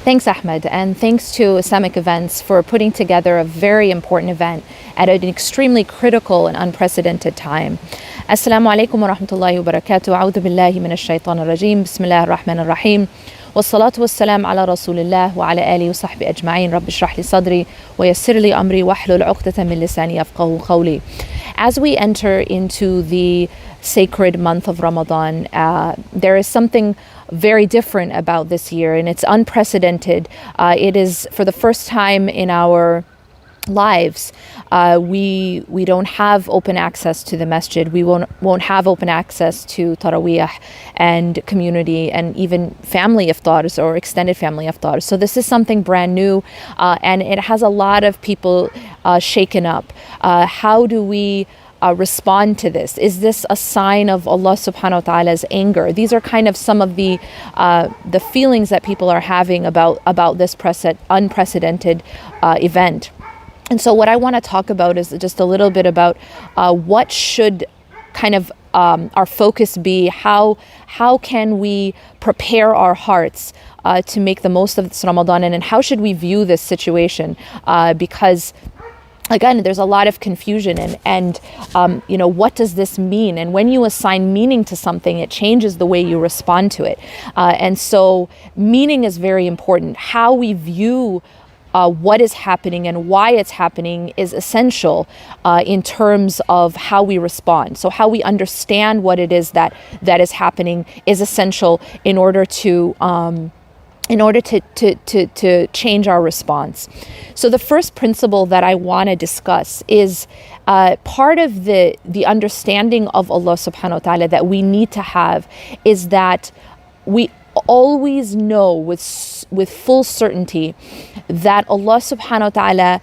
Thanks, Ahmed, and thanks to Islamic Events for putting together a very important event at an extremely critical and unprecedented time. Assalamu alaikum wa rahmatullahi wa barakatuh. A'udhu billahi minash shaitanir rajim. Bismillahir rahmanir rahim. والصلاة والسلام على رسول الله وعلى آله وصحبه أجمعين. رب اشرح لي صدري ويسر لي أمري واحلل عقدة من لساني يفقهوا قولي. As we enter into the sacred month of Ramadan, there is something very different about this year, and it's unprecedented. It is for the first time in our lives, we don't have open access to the masjid. We won't have open access to taraweeh and community and even family iftars or extended family iftars. So this is something brand new, and it has a lot of people shaken up. How do we respond to this? Is this a sign of Allah subhanahu wa ta'ala's anger? These are kind of some of the feelings that people are having about this unprecedented event. And so what I want to talk about is just a little bit about what should kind of our focus be. How can we prepare our hearts to make the most of this Ramadan, and how should we view this situation? Because again, there's a lot of confusion and what does this mean? And when you assign meaning to something, it changes the way you respond to it. And so meaning is very important. How we view what is happening and why it's happening is essential in terms of how we respond. So how we understand what it is that is happening is essential in order to change our response. So the first principle that I want to discuss is part of the understanding of Allah subhanahu wa ta'ala that we need to have is that we always know with full certainty that Allah subhanahu wa ta'ala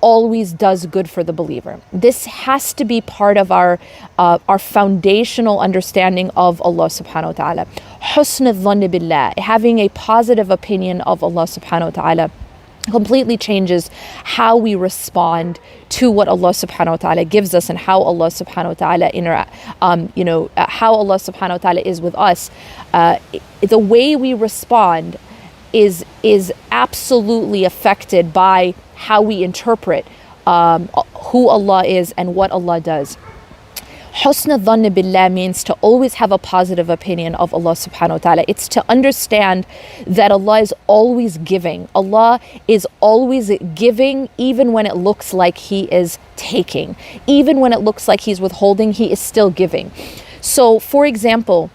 always does good for the believer. This has to be part of our foundational understanding of Allah subhanahu wa ta'ala. Husn al-dhann billah, having a positive opinion of Allah subhanahu wa ta'ala, completely changes how we respond to what Allah subhanahu wa ta'ala gives us and how Allah subhanahu wa ta'ala how Allah subhanahu wa ta'ala is with us. The way we respond is absolutely affected by how we interpret who Allah is and what Allah does. Husn al-dhann billah means to always have a positive opinion of Allah subhanahu wa ta'ala. It's to understand that Allah is always giving. Allah is always giving even when it looks like He is taking. Even when it looks like He's withholding, He is still giving. So, for example,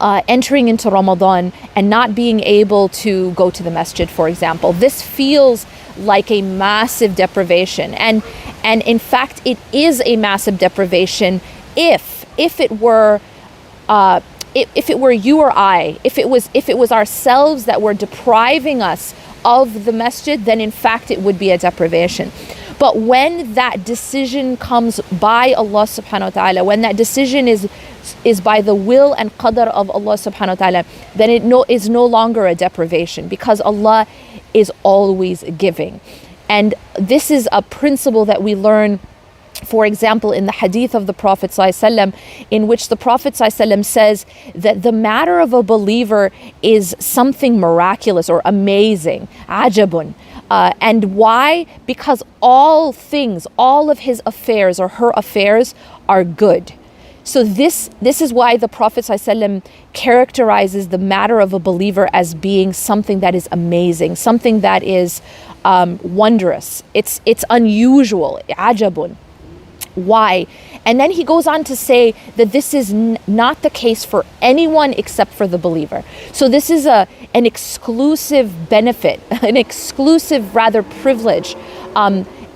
entering into Ramadan and not being able to go to the masjid, for example, this feels like a massive deprivation, and in fact it is a massive deprivation if it were you or I, if it was ourselves that were depriving us of the masjid, then in fact it would be a deprivation. But when that decision comes by Allah subhanahu wa ta'ala, when that decision is by the will and qadr of Allah subhanahu wa ta'ala, then it is no longer a deprivation, because Allah is always giving. And this is a principle that we learn, for example, in the hadith of the Prophet ﷺ, in which the Prophet ﷺ says that the matter of a believer is something miraculous or amazing, ajabun. And why? Because all things, all of his affairs or her affairs are good. So this is why the Prophet ﷺ characterizes the matter of a believer as being something that is amazing, something that is wondrous. It's unusual, ajabun. Why? And then he goes on to say that this is not the case for anyone except for the believer. So this is an exclusive benefit, an exclusive rather privilege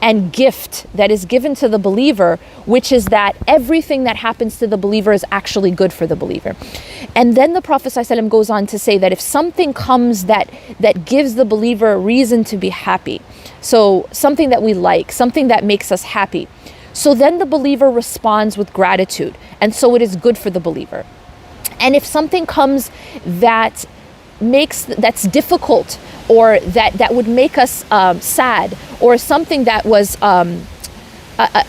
and gift that is given to the believer, which is that everything that happens to the believer is actually good for the believer. And then the Prophet ﷺ goes on to say that if something comes that gives the believer a reason to be happy, so something that we like, something that makes us happy, so then the believer responds with gratitude, and so it is good for the believer. And if something comes that's difficult, or that would make us sad, or something that was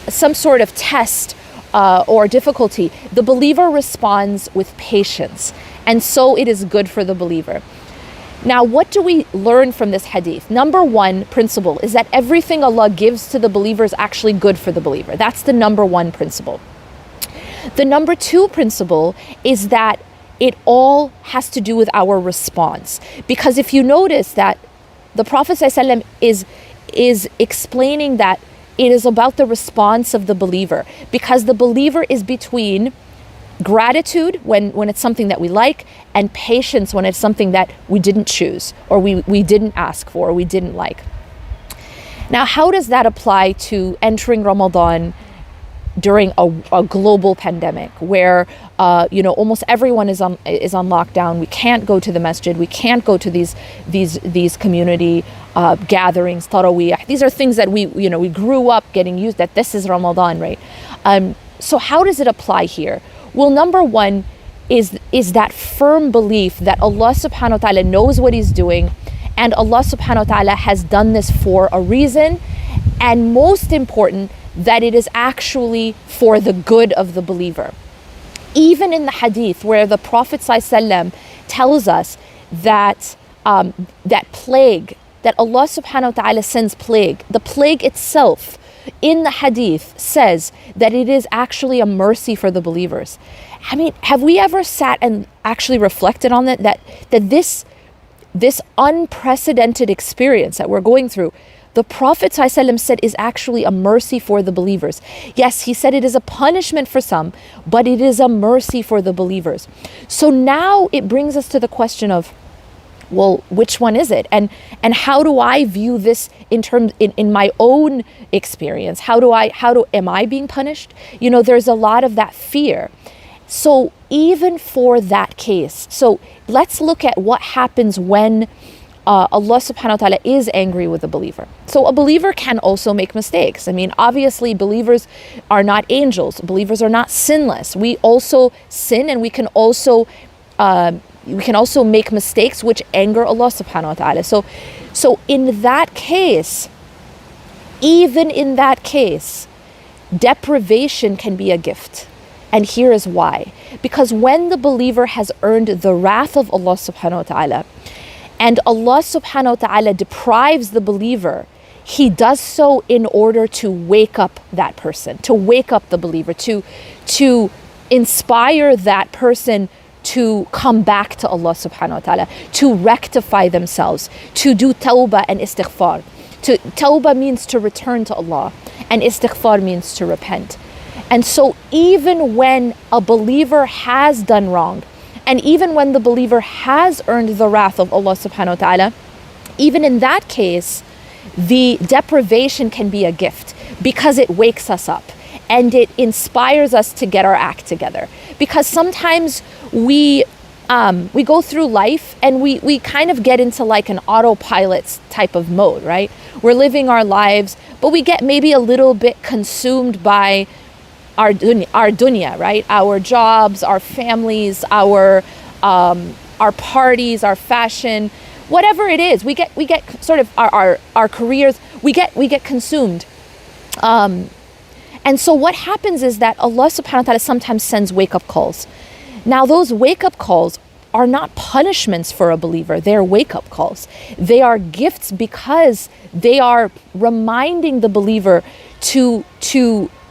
some sort of test or difficulty, the believer responds with patience, and so it is good for the believer. Now, what do we learn from this hadith? Number one principle is that everything Allah gives to the believer is actually good for the believer. That's the number one principle. The number two principle is that it all has to do with our response. Because if you notice that the Prophet ﷺ is explaining that it is about the response of the believer, because the believer is between gratitude when it's something that we like, and patience when it's something that we didn't choose, or we didn't ask for, or we didn't like. Now, how does that apply to entering Ramadan during a global pandemic where almost everyone is on lockdown? We can't go to the masjid, we can't go to these community gatherings, tarawih. These are things that we grew up getting used, that this is Ramadan, right? So how does it apply here? Well, number one is that firm belief that Allah subhanahu wa ta'ala knows what He's doing, and Allah subhanahu wa ta'ala has done this for a reason, and most important, that it is actually for the good of the believer. Even in the hadith where the Prophet ﷺ tells us that that plague, that Allah subhanahu wa ta'ala sends plague, the plague itself in the hadith says that it is actually a mercy for the believers. I mean, have we ever sat and actually reflected on that this unprecedented experience that we're going through, the Prophet ﷺ said is actually a mercy for the believers. Yes, he said it is a punishment for some, but it is a mercy for the believers. So now it brings us to the question of, well, which one is it? And how do I view this in my own experience? Am I being punished? There's a lot of that fear. So even for that case, so let's look at what happens when Allah subhanahu wa ta'ala is angry with a believer. So a believer can also make mistakes. I mean, obviously believers are not angels. Believers are not sinless. We also sin, and we can also make mistakes which anger Allah subhanahu wa ta'ala. So in that case, even in that case, deprivation can be a gift. And here is why. Because when the believer has earned the wrath of Allah subhanahu wa ta'ala, and Allah subhanahu wa ta'ala deprives the believer, He does so in order to wake up that person, to wake up the believer, to inspire that person to come back to Allah subhanahu wa ta'ala, to rectify themselves, to do tawbah and istighfar. Tawbah means to return to Allah, and istighfar means to repent. And so even when a believer has done wrong, and even when the believer has earned the wrath of Allah subhanahu wa ta'ala, even in that case, the deprivation can be a gift, because it wakes us up and it inspires us to get our act together. Because sometimes we go through life and we kind of get into like an autopilot type of mode, right? We're living our lives, but we get maybe a little bit consumed by our dunya, right? Our jobs, our families, our parties, our fashion, whatever it is, we get sort of our careers, we get consumed. And so what happens is that Allah subhanahu wa ta'ala sometimes sends wake-up calls. Now those wake-up calls are not punishments for a believer, they're wake-up calls. They are gifts because they are reminding the believer to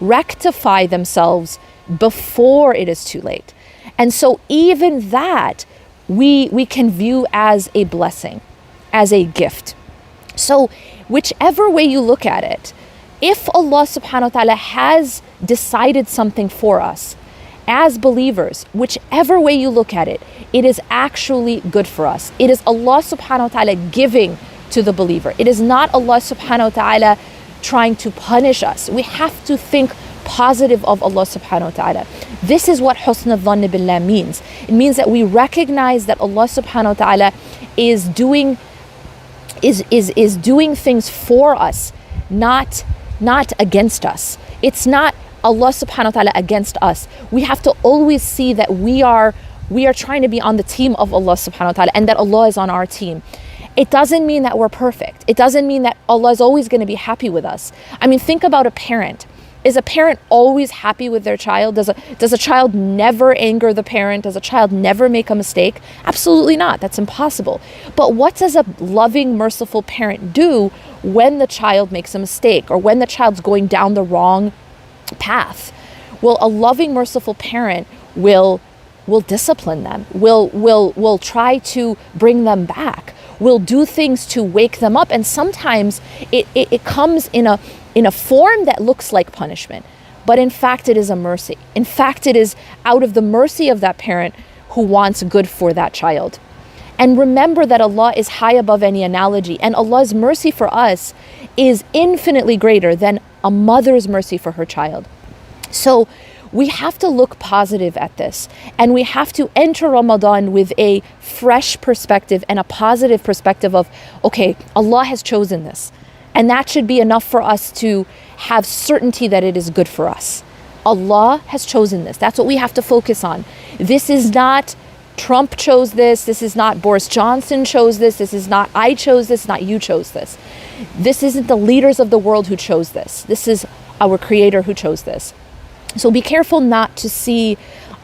rectify themselves before it is too late. And so even that we can view as a blessing, as a gift. So whichever way you look at it, if Allah subhanahu wa ta'ala has decided something for us as believers, whichever way you look at it, it is actually good for us. It is Allah subhanahu wa ta'ala giving to the believer. It is not Allah subhanahu wa ta'ala trying to punish us. We have to think positive of Allah subhanahu wa ta'ala. This is what husn al-dhann billah means. It means that we recognize that Allah subhanahu wa ta'ala is doing things for us, not against us. It's not Allah subhanahu wa ta'ala against us. We have to always see that we are trying to be on the team of Allah subhanahu wa ta'ala, and that Allah is on our team. It doesn't mean that we're perfect. It doesn't mean that Allah is always going to be happy with us. I mean, think about a parent. Is a parent always happy with their child? Does a child never anger the parent? Does a child never make a mistake? Absolutely not. That's impossible. But what does a loving, merciful parent do when the child makes a mistake or when the child's going down the wrong path? Well, a loving, merciful parent will discipline them, will try to bring them back, will do things to wake them up. And sometimes it comes in a form that looks like punishment, but in fact it is a mercy. In fact, it is out of the mercy of that parent who wants good for that child. And remember that Allah is high above any analogy, and Allah's mercy for us is infinitely greater than a mother's mercy for her child. So we have to look positive at this, and we have to enter Ramadan with a fresh perspective and a positive perspective of, okay, Allah has chosen this. And that should be enough for us to have certainty that it is good for us. Allah has chosen this. That's what we have to focus on. This is not Trump chose this. This is not Boris Johnson chose this. This is not I chose this, not you chose this. This isn't the leaders of the world who chose this. This is our Creator who chose this. So be careful not to see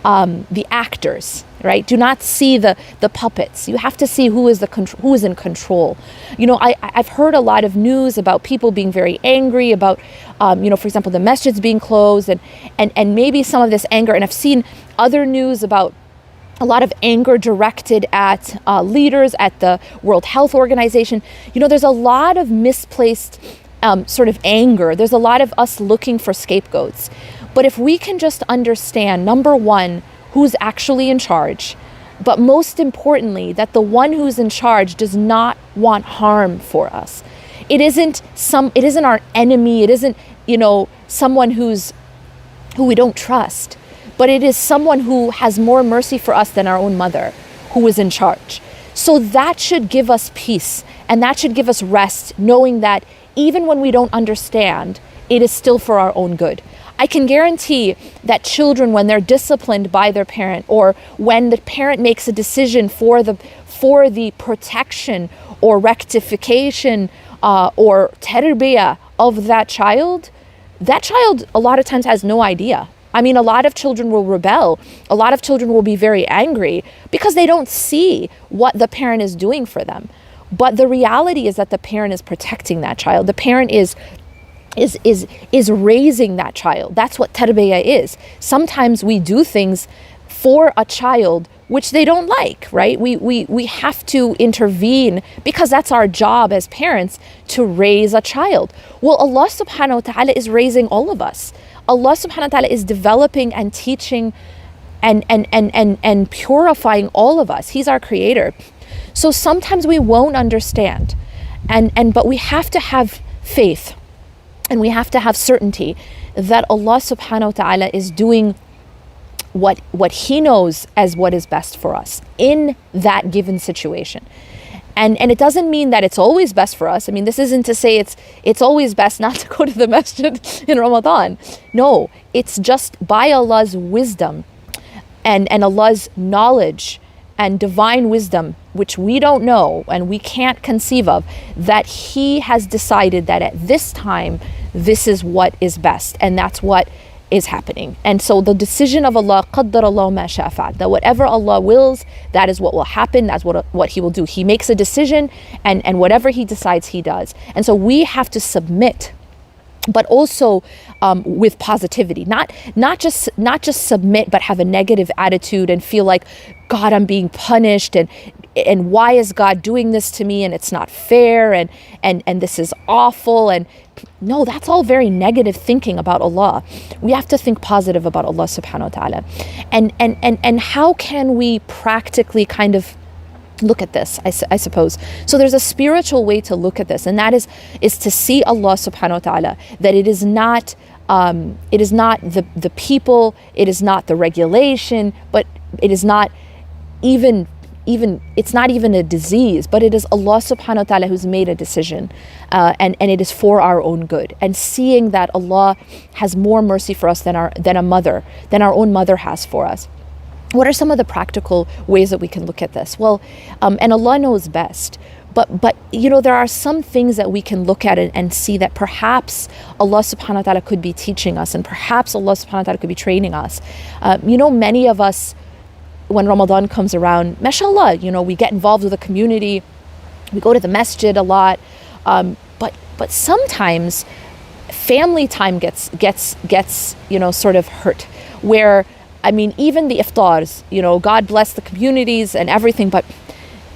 the actors, right? Do not see the puppets. You have to see who is in control. You know, I've heard a lot of news about people being very angry about, for example, the masjids being closed and maybe some of this anger. And I've seen other news about a lot of anger directed at leaders at the World Health Organization. You know, there's a lot of misplaced sort of anger. There's a lot of us looking for scapegoats. But if we can just understand, number one, who's actually in charge, but most importantly, that the one who's in charge does not want harm for us. It isn't our enemy. It isn't, someone who we don't trust, but it is someone who has more mercy for us than our own mother, who is in charge. So that should give us peace, and that should give us rest, knowing that even when we don't understand, it is still for our own good. I can guarantee that children, when they're disciplined by their parent, or when the parent makes a decision for the protection or rectification or tarbiyah of that child a lot of times has no idea. I mean, a lot of children will rebel. A lot of children will be very angry because they don't see what the parent is doing for them. But the reality is that the parent is protecting that child. The parent is raising that child. That's what tarbiyah is. Sometimes we do things for a child which they don't like, right? We have to intervene because that's our job as parents, to raise a child. Well, Allah subhanahu wa ta'ala is raising all of us. Allah subhanahu wa ta'ala is developing and teaching and purifying all of us. He's our creator. So sometimes we won't understand, but we have to have faith. And we have to have certainty that Allah subhanahu wa ta'ala is doing what He knows as what is best for us in that given situation. And it doesn't mean that it's always best for us. I mean, this isn't to say it's always best not to go to the masjid in Ramadan. No, it's just by Allah's wisdom and Allah's knowledge and divine wisdom, which we don't know and we can't conceive of, that He has decided that at this time, this is what is best, and that's what is happening. And so the decision of Allah, قَدَّرَ اللَّهُ مَا شَاءَ فَعَلَ, that whatever Allah wills, that is what will happen, that's what He will do. He makes a decision, and whatever He decides, He does. And so we have to submit, but also with positivity, not just submit, but have a negative attitude and feel like, God, I'm being punished, and why is God doing this to me, and it's not fair, and this is awful. And no, that's all very negative thinking about Allah. We have to think positive about Allah subhanahu wa ta'ala. And how can we practically kind of look at this, I suppose. So there's a spiritual way to look at this, and that is to see Allah subhanahu wa ta'ala, that it is not the people, it is not the regulation, but it is not even it's not even a disease, but it is Allah subhanahu wa ta'ala who's made a decision, and it is for our own good. And seeing that Allah has more mercy for us than our own mother has for us. What are some of the practical ways that we can look at this? Well, and Allah knows best, But there are some things that we can look at it and see that perhaps Allah subhanahu wa ta'ala could be teaching us, and perhaps Allah subhanahu wa ta'ala could be training us. Many of us, when Ramadan comes around, mashallah, we get involved with the community, we go to the masjid a lot, but sometimes family time gets sort of hurt, where even the iftars, God bless the communities and everything, but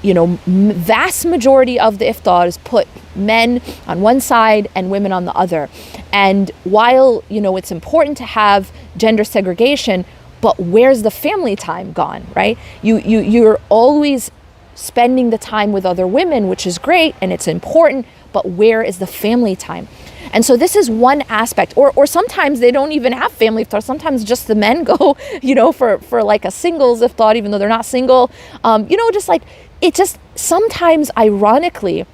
vast majority of the iftars put men on one side and women on the other. And while it's important to have gender segregation, but where's the family time gone, right? You're always spending the time with other women, which is great and it's important, but where is the family time? And so this is one aspect, or sometimes they don't even have family iftar. Sometimes just the men go, for like a singles iftar, even though they're not single. Sometimes ironically,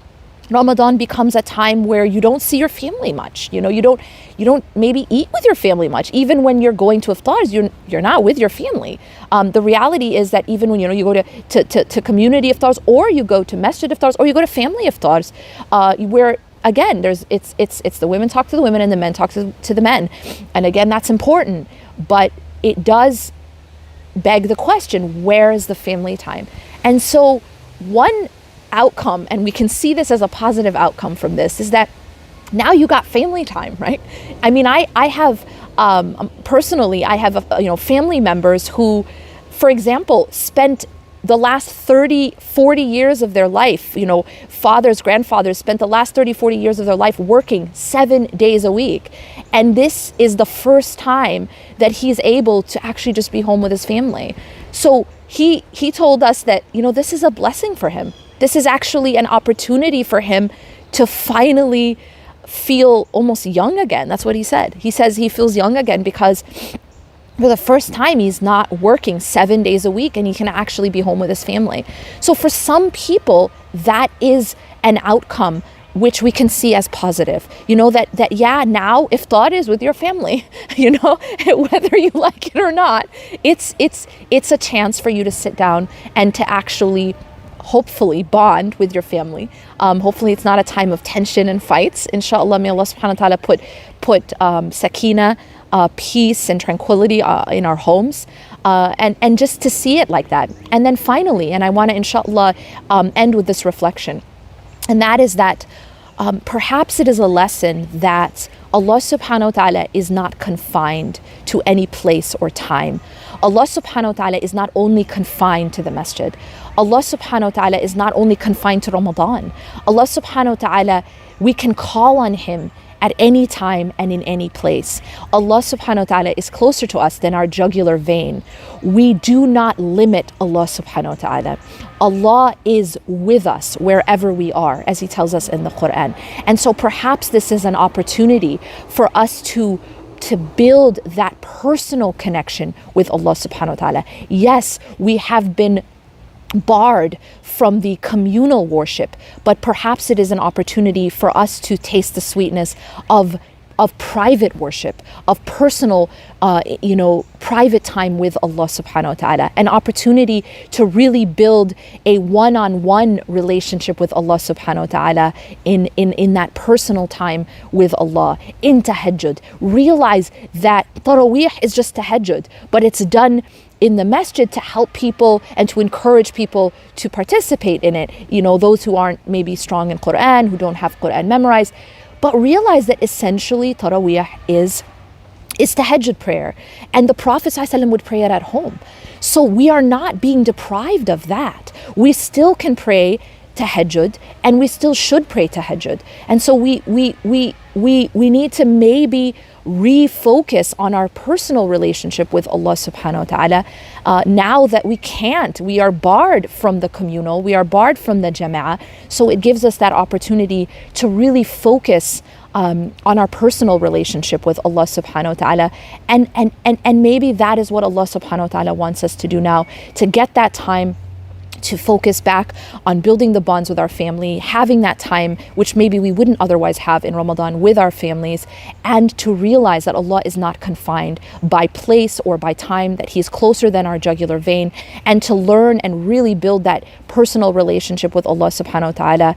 Ramadan becomes a time where you don't see your family much. You don't maybe eat with your family much. Even when you're going to iftars, you're not with your family. The reality is that even when you go to community iftars, or you go to masjid iftars, or you go to family iftars, where again it's the women talk to the women and the men talk to the men, and again that's important, but it does beg the question, where is the family time? And so one outcome, and we can see this as a positive outcome from this, is that now you got family time, right? I have personally, I have family members who, for example, spent the last 30-40 years of their life, fathers, grandfathers spent the last 30-40 years of their life working 7 days a week, and this is the first time that he's able to actually just be home with his family. So he told us that this is a blessing for him. This is actually an opportunity for him to finally feel almost young again. That's what he said. He says he feels young again because for the first time he's not working 7 days a week and he can actually be home with his family. So for some people, that is an outcome which we can see as positive. That now iftar is with your family, whether you like it or not. It's a chance for you to sit down and to actually hopefully bond with your family. Hopefully it's not a time of tension and fights. Inshallah, may Allah subhanahu wa ta'ala put sakina, peace and tranquility in our homes, and just to see it like that. And then finally, and I want to inshallah end with this reflection, and that is that perhaps it is a lesson that Allah subhanahu wa ta'ala is not confined to any place or time. Allah subhanahu wa ta'ala is not only confined to the masjid. Allah subhanahu wa ta'ala is not only confined to Ramadan. Allah subhanahu wa ta'ala, we can call on Him at any time and in any place. Allah subhanahu wa ta'ala is closer to us than our jugular vein. We do not limit Allah subhanahu wa ta'ala. Allah is with us wherever we are, as He tells us in the Quran. And so perhaps this is an opportunity for us to build that personal connection with Allah subhanahu wa ta'ala. Yes, we have been barred from the communal worship, but perhaps it is an opportunity for us to taste the sweetness of private worship, of personal, private time with Allah subhanahu wa ta'ala, an opportunity to really build a one-on-one relationship with Allah subhanahu wa ta'ala in that personal time with Allah, in tahajjud. Realize that Taraweeh is just tahajjud, but it's done in the masjid to help people and to encourage people to participate in it. Those who aren't maybe strong in Quran, who don't have Quran memorized. But realize that essentially Taraweeh is tahajjud prayer. And the Prophet ﷺ would pray it at home. So we are not being deprived of that. We still can pray tahajjud, and we still should pray tahajjud. And so we need to maybe refocus on our personal relationship with Allah subhanahu wa ta'ala. Now that we are barred from the communal, we are barred from the jama'ah. So it gives us that opportunity to really focus on our personal relationship with Allah subhanahu wa ta'ala. And maybe that is what Allah subhanahu wa ta'ala wants us to do now, to get that time to focus back on building the bonds with our family, having that time which maybe we wouldn't otherwise have in Ramadan with our families, and to realize that Allah is not confined by place or by time, that He is closer than our jugular vein, and to learn and really build that personal relationship with Allah subhanahu wa ta'ala,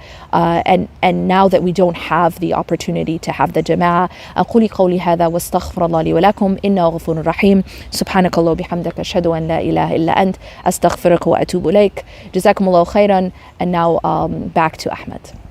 and now that we don't have the opportunity to have the jama'ah. أقول قولي هذا واستغفر الله لي ولكم إنه غفور رحيم سبحانك الله وبحمدك أشهد أن لا إله إلا أنت أستغفرك وأتوب إليك. جزاكم الله خيرا. And now back to Ahmed.